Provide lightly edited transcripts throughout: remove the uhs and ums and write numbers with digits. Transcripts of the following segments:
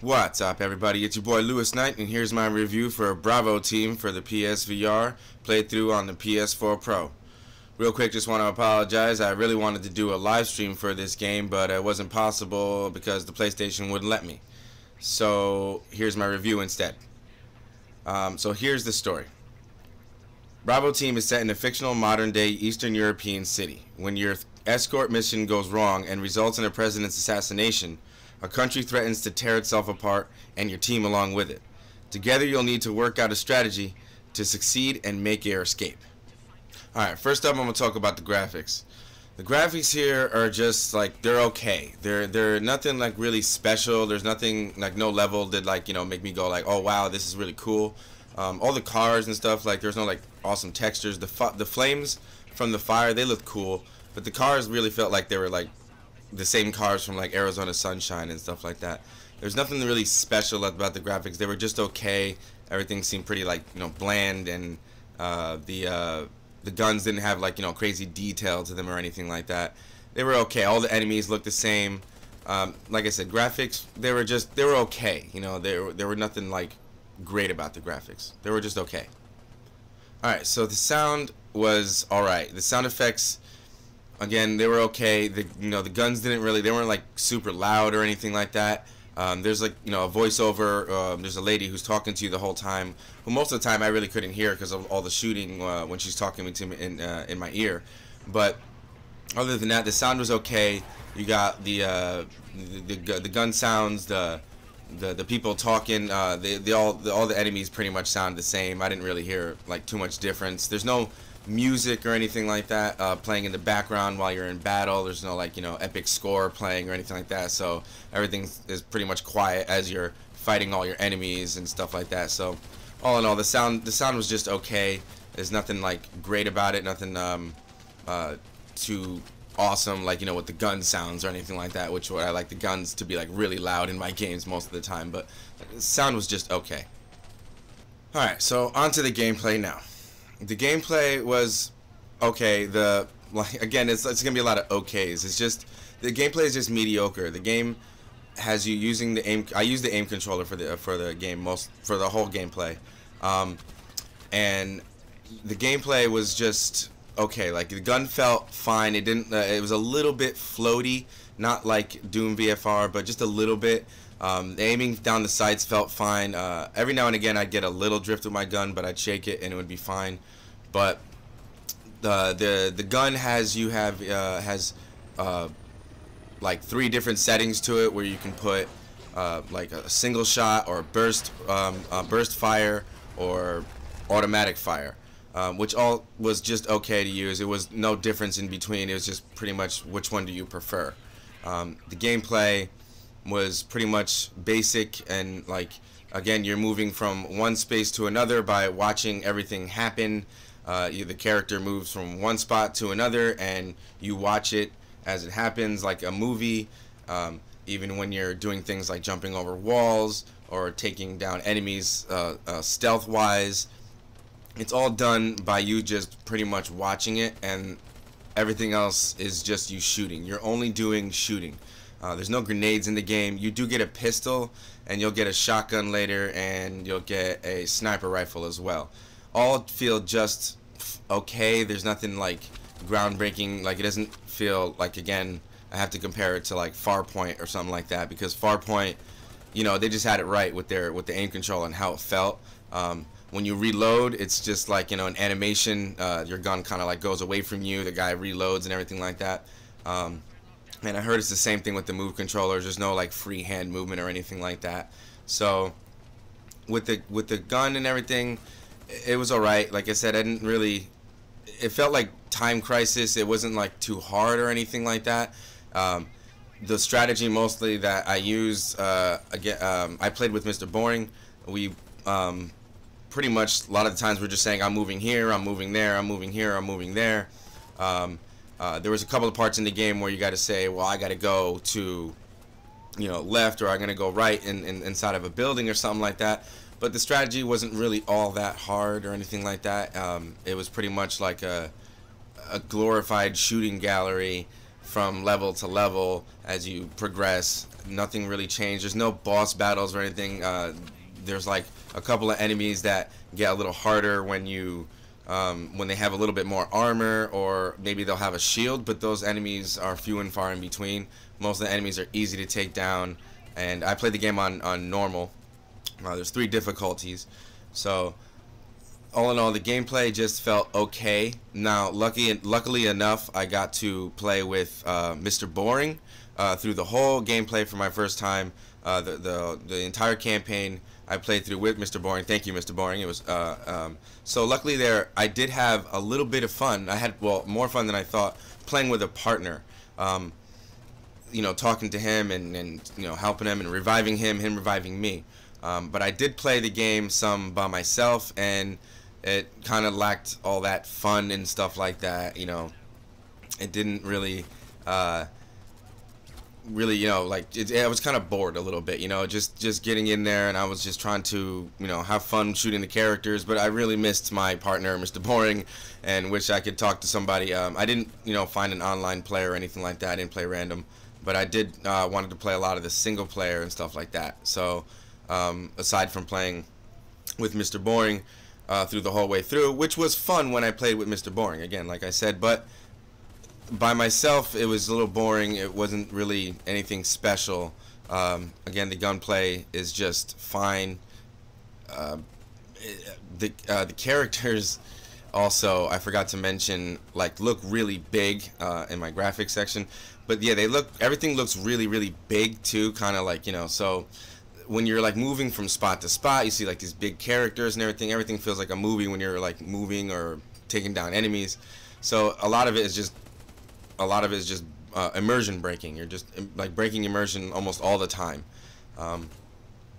What's up, everybody? It's your boy Lewis Knight, and here's my review for Bravo Team for the PSVR playthrough on the PS4 Pro. Real quick, just want to apologize. I really wanted to do a live stream for this game, but it wasn't possible because the PlayStation wouldn't let me. So here's my review instead. So here's the story. Bravo Team is set in a fictional modern-day Eastern European city. When your escort mission goes wrong and results in a president's assassination, a country threatens to tear itself apart, and your team along with it. Together, you'll need to work out a strategy to succeed and make your escape. Alright, first up, I'm going to talk about the graphics. The graphics here are just, like, they're okay. They're nothing, like, really special. There's nothing, like, no level that, like, you know, make me go, like, oh, wow, this is really cool. All the cars and stuff, like, there's no, like, awesome textures. The flames from the fire, they look cool, but the cars really felt like they were, like, the same cars from like Arizona Sunshine and stuff like that. There's nothing really special about the graphics. They were just okay. Everything seemed pretty, like, you know, bland, and the guns didn't have, like, you know, crazy detail to them or anything like that. They were okay. All the enemies looked the same. Like I said, graphics, they were okay. You know, there were nothing like great about the graphics. They were just okay. All right, so the sound was all right. The sound effects, again, they were okay. The guns they weren't like super loud or anything like that. There's, like, you know, a voiceover. There's a lady who's talking to you the whole time, who most of the time I really couldn't hear because of all the shooting when she's talking to me in my ear. But other than that, the sound was okay. You got the gun sounds, the people talking. All the enemies pretty much sound the same. I didn't really hear, like, too much difference. There's no music or anything like that playing in the background while you're in battle. There's no, like, you know, epic score playing or anything like that, so everything is pretty much quiet as you're fighting all your enemies and stuff like that. So all in all, the sound was just okay. There's nothing, like, great about it, nothing too awesome, like, you know, with the gun sounds or anything like that, which I like the guns to be, like, really loud in my games most of the time, but the sound was just okay. Alright, so on to the gameplay now. The gameplay was okay. Again, it's gonna be a lot of okays. It's just the gameplay is just mediocre. The game has you using the aim. I use the aim controller for the game for the whole gameplay, and the gameplay was just okay. Like, the gun felt fine. It didn't. It was a little bit floaty, not like Doom VFR, but just a little bit. The aiming down the sights felt fine. Every now and again I'd get a little drift with my gun, but I'd shake it and it would be fine. But the gun has like 3 different settings to it, where you can put like a single shot or burst fire or automatic fire, which all was just okay to use. It was no difference in between. It was just pretty much which one do you prefer. The gameplay was pretty much basic, and, like, again, you're moving from one space to another by watching everything happen. The character moves from one spot to another, and you watch it as it happens, like a movie. Even when you're doing things like jumping over walls or taking down enemies stealth wise, it's all done by you just pretty much watching it, and everything else is just you shooting. You're only doing shooting. There's no grenades in the game. You do get a pistol, and you'll get a shotgun later, and you'll get a sniper rifle as well. All feel just okay. There's nothing, like, groundbreaking. Like, it doesn't feel like, again, I have to compare it to, like, Farpoint or something like that, because Farpoint, you know, they just had it right with the aim control and how it felt. When you reload, it's just like, you know, an animation. Your gun kind of, like, goes away from you. The guy reloads and everything like that. And I heard it's the same thing with the move controllers. There's no, like, free hand movement or anything like that. So with the gun and everything, it was alright. Like I said, I didn't really. It felt like Time Crisis. It wasn't, like, too hard or anything like that. The strategy mostly that I used, again, I played with Mr. Boring. We pretty much a lot of the times we're just saying, I'm moving here, I'm moving there, I'm moving here, I'm moving there. There was a couple of parts in the game where you got to say, well, I got to go to, you know, left, or I'm going to go right inside of a building or something like that. But the strategy wasn't really all that hard or anything like that. It was pretty much like a glorified shooting gallery from level to level as you progress. Nothing really changed. There's no boss battles or anything. There's like a couple of enemies that get a little harder when they have a little bit more armor, or maybe they'll have a shield, but those enemies are few and far in between. Most of the enemies are easy to take down, and I played the game on normal. There's 3 difficulties, so all in all, the gameplay just felt okay. Now, luckily enough, I got to play with Mr. Boring through the whole gameplay for my first time. The entire campaign I played through with Mr. Boring. Thank you, Mr. Boring. It was so luckily there I did have a little bit of fun. I had, well, more fun than I thought, playing with a partner. You know, talking to him and you know, helping him and reviving him reviving me. But I did play the game some by myself, and it kind of lacked all that fun and stuff like that. You know, it didn't really you know, like I was kind of bored a little bit, you know, just getting in there, and I was just trying to, you know, have fun shooting the characters, but I really missed my partner, Mr. Boring, and wish I could talk to somebody. I didn't, you know, find an online player or anything like that. I didn't play random, but I did wanted to play a lot of the single player and stuff like that. So aside from playing with Mr. Boring through the whole way through, which was fun when I played with Mr. Boring, again, like I said, but by myself it was a little boring. It wasn't really anything special. Again, the gunplay is just fine. The characters also, I forgot to mention, like, look really big in my graphics section, but yeah, everything looks really big too, kind of like, you know, so when you're like moving from spot to spot, you see like these big characters and everything feels like a movie when you're like moving or taking down enemies. So a lot of it is just immersion breaking. You're just like breaking immersion almost all the time.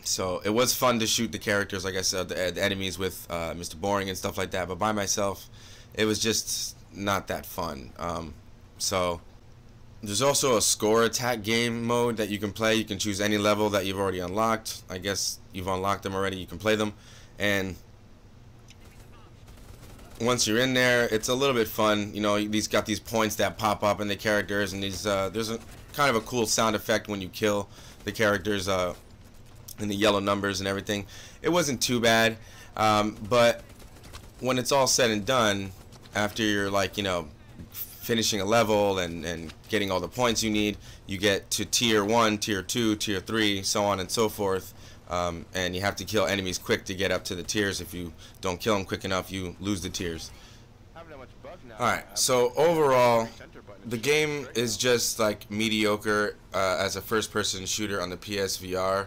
So it was fun to shoot the characters, like I said, the enemies with Mr. Boring and stuff like that, but by myself it was just not that fun. So there's also a score attack game mode that you can play. You can choose any level that you've already unlocked. I guess you've unlocked them already, you can play them, and once you're in there, it's a little bit fun. You know, these got these points that pop up in the characters, and these there's a kind of a cool sound effect when you kill the characters, and the yellow numbers and everything. It wasn't too bad, but when it's all said and done, after you're like, you know, finishing a level and getting all the points you need, you get to tier 1, tier 2, tier 3, so on and so forth. And you have to kill enemies quick to get up to the tiers. If you don't kill them quick enough, you lose the tiers. Alright, so overall, the game is just like mediocre as a first-person shooter on the PSVR.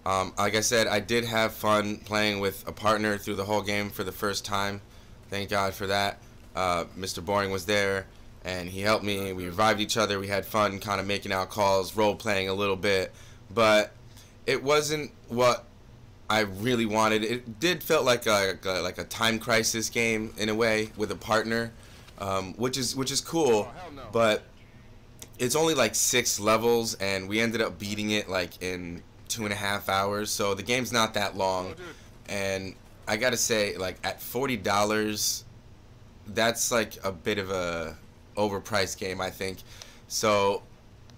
Like I said, I did have fun playing with a partner through the whole game for the first time. Thank God for that. Mr. Boring was there, and he helped me. We revived each other. We had fun kind of making out calls, role-playing a little bit, but it wasn't what I really wanted. It did felt like a time crisis game in a way with a partner, which is cool, but it's only like 6 levels, and we ended up beating it like in 2.5 hours. So the game's not that long, and I gotta say, like, at $40, that's like a bit of a overpriced game, I think. So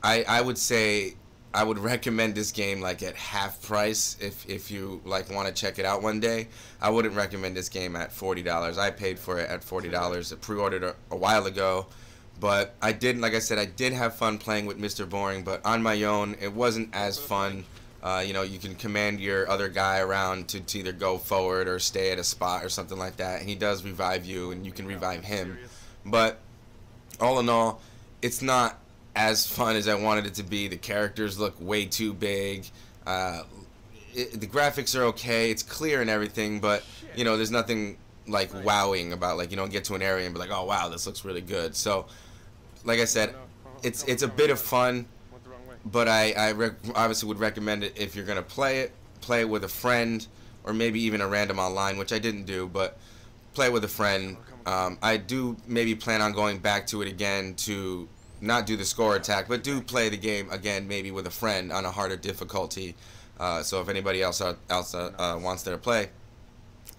I would say I would recommend this game like at half price if you like want to check it out one day. I wouldn't recommend this game at $40. I paid for it at $40. I pre-ordered a while ago, but I did, like I said, I did have fun playing with Mr. Boring, but on my own it wasn't as fun. You know, you can command your other guy around to either go forward or stay at a spot or something like that, and he does revive you, and you can revive him. But all in all, it's not as fun as I wanted it to be. The characters look way too big. The graphics are okay. It's clear and everything, but you know, there's nothing like wowing about, like, you don't get to an area and be like, oh wow, this looks really good. So, like I said, it's a bit of fun, but I obviously would recommend it if you're gonna play it with a friend, or maybe even a random online, which I didn't do, but play it with a friend. I do maybe plan on going back to it again to not do the score attack, but do play the game again, maybe with a friend on a harder difficulty. So if anybody else wants to play,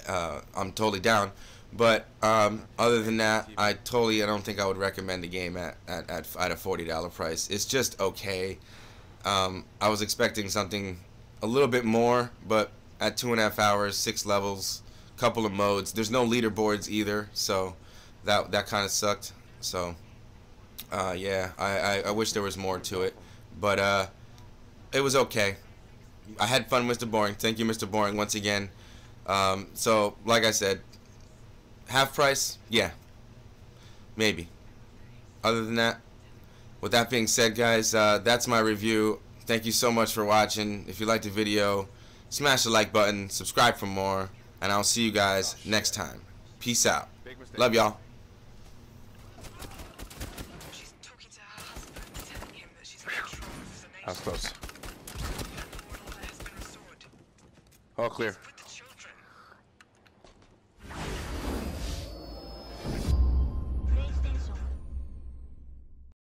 I'm totally down. But other than that, I don't think I would recommend the game at a $40 price. It's just okay. I was expecting something a little bit more, but at 2.5 hours, 6 levels, couple of modes. There's no leaderboards either, so that kind of sucked. So yeah, I wish there was more to it, but it was okay. I had fun, Mr. Boring. Thank you, Mr. Boring, once again. So like I said, half price, yeah, maybe. Other than that, with that being said, guys, that's my review. Thank you so much for watching. If you liked the video, smash the like button, subscribe for more, and I'll see you guys next time. Peace out. Love y'all. That was close. All clear.